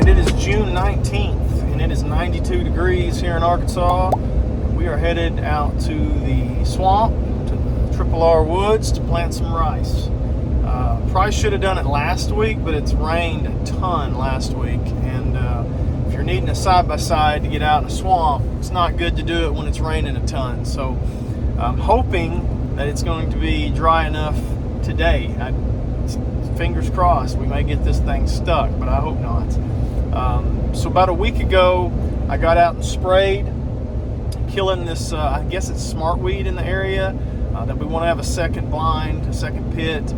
right, it is June 19th and it is 92 degrees here in Arkansas. We are headed out to the swamp, to the Triple R Woods to plant some rice. Probably should have done it last week, but it's rained a ton last week, and if you're needing a side-by-side to get out in a swamp, it's not good to do it when it's raining a ton. So I'm hoping that it's going to be dry enough today. Fingers crossed, we may get this thing stuck, but I hope not. So about a week ago, I got out and sprayed, killing this, I guess it's smartweed in the area, that we want to have a second blind, a second pit.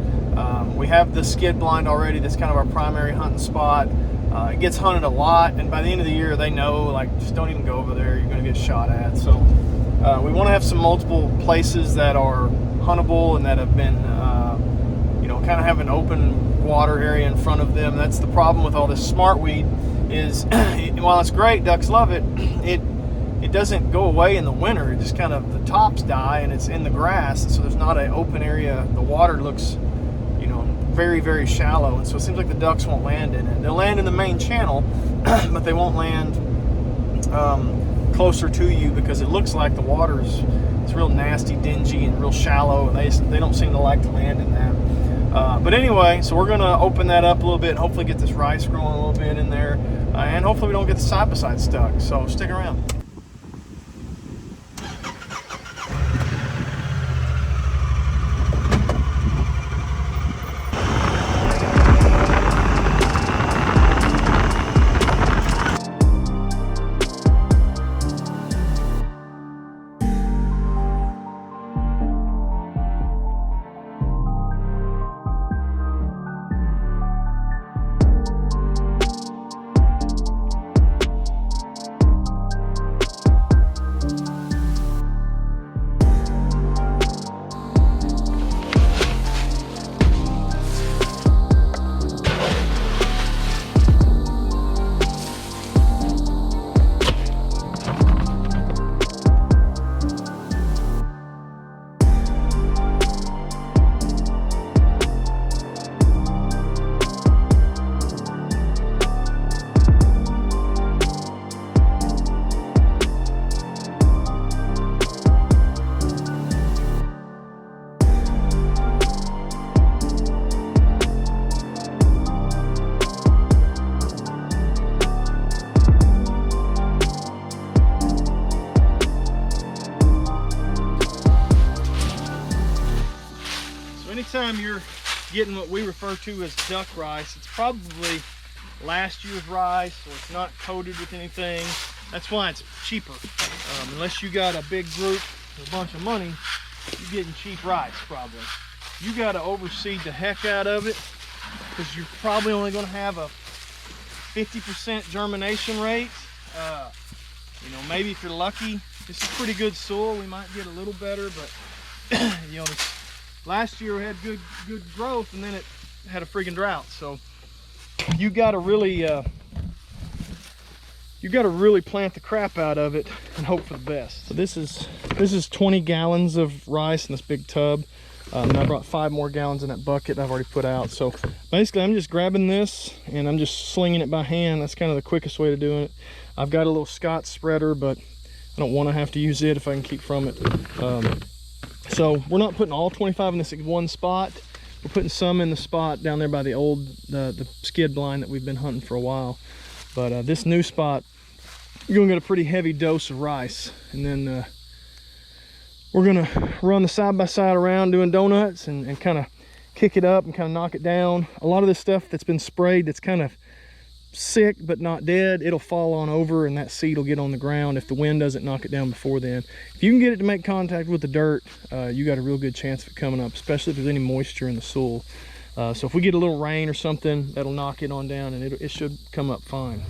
We have the skid blind already. That's kind of our primary hunting spot. It gets hunted a lot, and by the end of the year, they know, like, just don't even go over there. You're going to get shot at. So we want to have some multiple places that are huntable and that have been, kind of have an open water area in front of them. That's the problem with all this smartweed is, while it's great, ducks love it, it doesn't go away in the winter. It just kind of, the tops die and it's in the grass, and so there's not an open area. The water looks, very, very shallow, and so it seems like the ducks won't land in it. They'll land in the main channel, but they won't land closer to you because it looks like the water's, it's real nasty, dingy, and real shallow, and they don't seem to like to land in that. But anyway, so we're gonna open that up a little bit and hopefully get this rice growing a little bit in there, and hopefully we don't get the side-by-side stuck. So stick around. Anytime you're getting what we refer to as duck rice, it's probably last year's rice, or it's not coated with anything. That's why it's cheaper. Unless you got a big group with a bunch of money, you're getting cheap rice probably. You got to overseed the heck out of it, because you're probably only going to have a 50% germination rate. Maybe if you're lucky, this is pretty good soil. We might get a little better, but last year we had good growth, and then it had a freaking drought. So you got to really plant the crap out of it and hope for the best. So this is 20 gallons of rice in this big tub. And I brought 5 more gallons in that bucket I've already put out. So basically I'm just grabbing this and I'm just slinging it by hand. That's kind of the quickest way to do it. I've got a little Scott spreader, but I don't want to have to use it if I can keep from it. So we're not putting all 25 in this one spot. We're putting some in the spot down there by the old the skid blind that we've been hunting for a while. But this new spot, you're gonna get a pretty heavy dose of rice, and then we're gonna run the side-by-side around doing donuts and kind of kick it up and kind of knock it down. A lot of this stuff that's been sprayed that's kind of sick but not dead, it'll fall on over and that seed will get on the ground if the wind doesn't knock it down before then. If you can get it to make contact with the dirt, you got a real good chance of it coming up, especially if there's any moisture in the soil. So if we get a little rain or something, that'll knock it on down, and it should come up fine.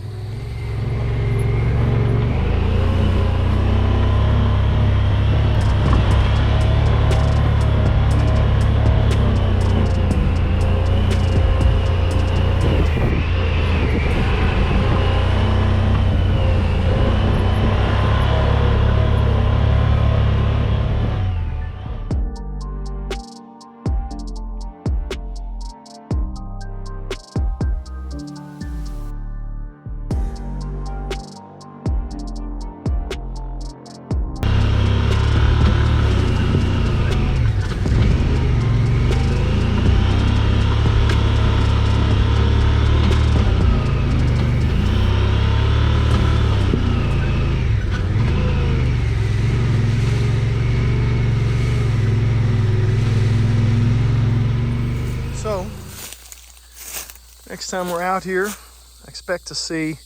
Next time we're out here, I expect to see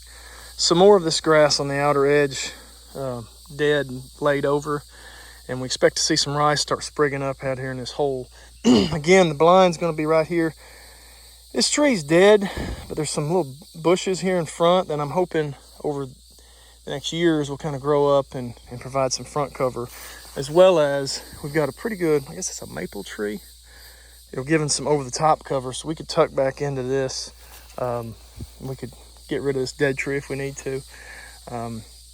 some more of this grass on the outer edge dead and laid over. And we expect to see some rice start sprigging up out here in this hole. Again, the blind's going to be right here. This tree's dead, but there's some little bushes here in front that I'm hoping over the next years will kind of grow up and provide some front cover. As well as we've got a pretty good, I guess it's a maple tree. It'll give us some over the top cover, so we could tuck back into this. We could get rid of this dead tree if we need to.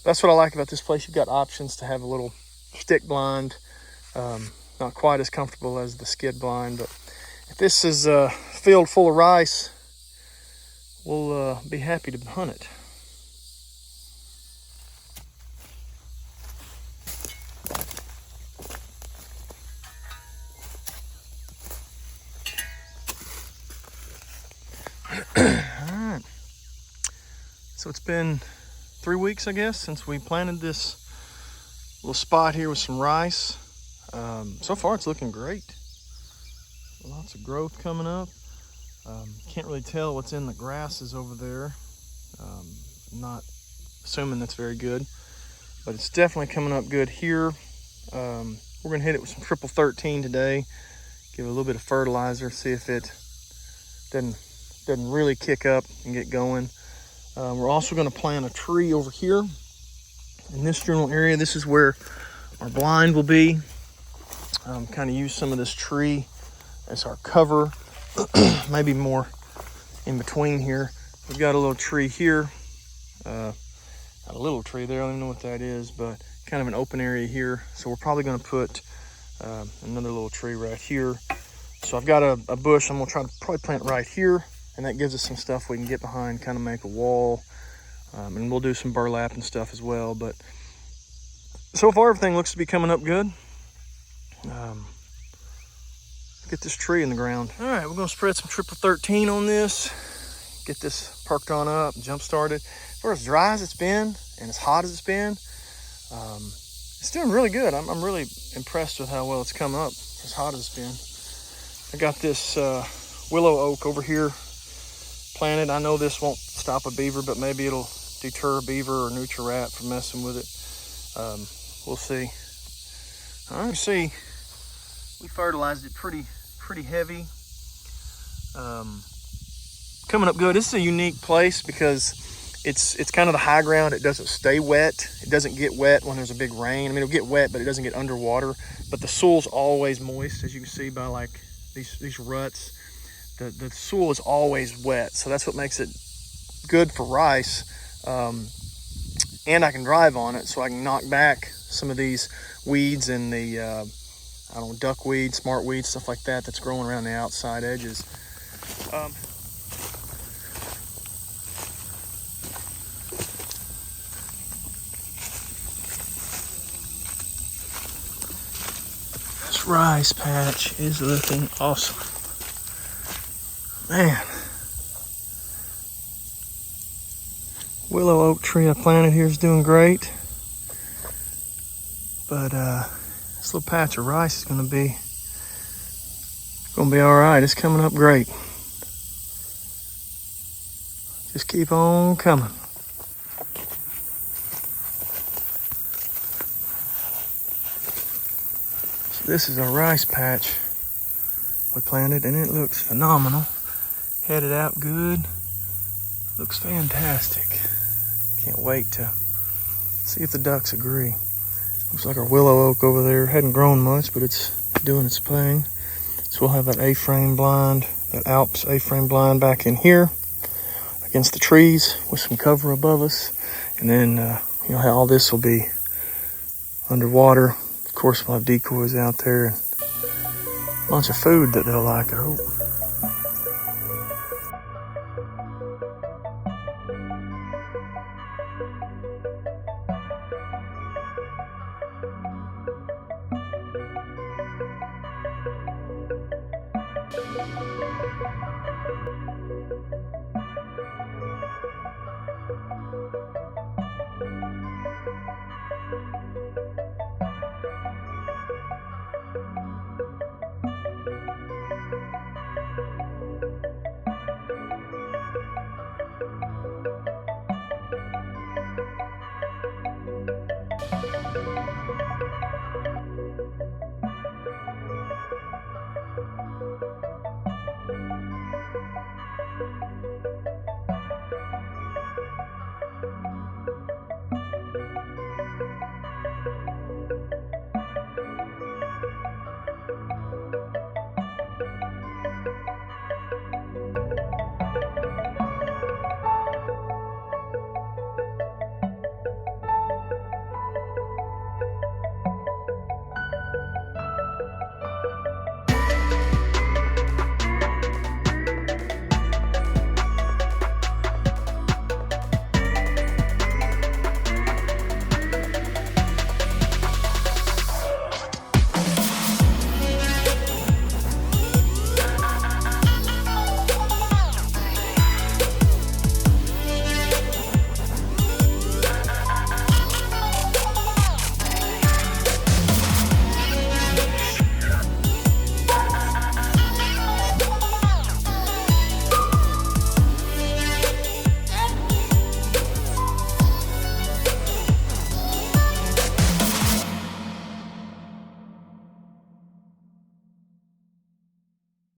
That's what I like about this place. You've got options to have a little stick blind. Not quite as comfortable as the skid blind, but if this is a field full of rice, we'll be happy to hunt it. Alright, so it's been 3 weeks, I guess, since we planted this little spot here with some rice. So far it's looking great. Lots of growth coming up. Can't really tell what's in the grasses over there. Not assuming that's very good, but it's definitely coming up good here. We're gonna hit it with some triple 13 today. Give it a little bit of fertilizer, see if it doesn't really kick up and get going. We're also gonna plant a tree over here in this general area. This is where our blind will be. Kind of use some of this tree as our cover. Maybe more in between here. We've got a little tree here. Not a little tree there, I don't even know what that is, but kind of an open area here. So we're probably gonna put another little tree right here. So I've got a bush I'm gonna try to probably plant right here, and that gives us some stuff we can get behind, kind of make a wall. And we'll do some burlap and stuff as well. But so far everything looks to be coming up good. Get this tree in the ground. All right, we're gonna spread some triple 13 on this, get this perked on up, jump started. For as dry as it's been and as hot as it's been, it's doing really good. I'm really impressed with how well it's come up, as hot as it's been. I got this willow oak over here planted. I know this won't stop a beaver, but maybe it'll deter a beaver or neuter rat from messing with it. We'll see. All right, see, we fertilized it pretty heavy. Coming up good. This is a unique place because it's kind of the high ground. It doesn't stay wet. It doesn't get wet when there's a big rain. I mean, it'll get wet, but it doesn't get underwater. But the soil's always moist, as you can see by like these ruts. The soil is always wet, so that's what makes it good for rice. And I can drive on it, so I can knock back some of these weeds and the I don't know, duckweed, smartweed, stuff like that that's growing around the outside edges. This rice patch is looking awesome. Man. Willow oak tree I planted here is doing great. But this little patch of rice is gonna be all right. It's coming up great. Just keep on coming. So this is our rice patch we planted, and it looks phenomenal. Headed out good. Looks fantastic. Can't wait to see if the ducks agree. Looks like our willow oak over there hadn't grown much, but it's doing its thing. So we'll have that A-frame blind, that Alps A-frame blind back in here against the trees with some cover above us. And then, you know, how all this will be underwater. Of course, we'll have decoys out there and a bunch of food that they'll like, I hope.